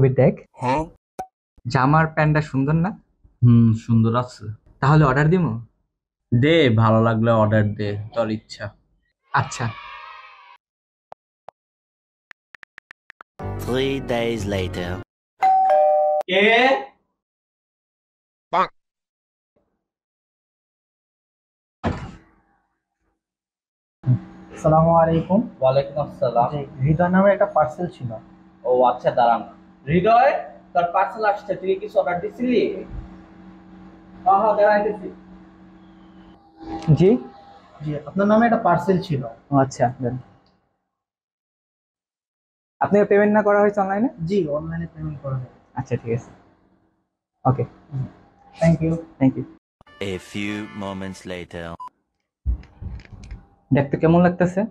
ছবি দেখ। জামার প্যান্টটা সুন্দর না? সুন্দর আছে। তাহলে অর্ডার দিমু। দে, ভালো লাগলে অর্ডার দে, তোর ইচ্ছা। আচ্ছা। 3 days later. কে? আসসালামু আলাইকুম। ওয়ালাইকুম আসসালাম। জি, হৃদয় নামে একটা পার্সেল ছিল। ও আচ্ছা, দাঁড়ান। হৃদয়, তোর পার্সেল আসছে, তুই কিছু অর্ডার দিছিলি? হ্যাঁ হ্যাঁ, দাঁড়াইতেছি। জি। জি, আপনার নামে একটা পার্সেল ছিল। ও আচ্ছা, দেন। আপনি পেমেন্ট না করা হয়েছে অনলাইনে? জি, অনলাইনে পেমেন্ট করা হবে। আচ্ছা, ঠিক আছে। Okay, thank you. Thank you. A few moments later. দেখতে কেমন লাগতেছে?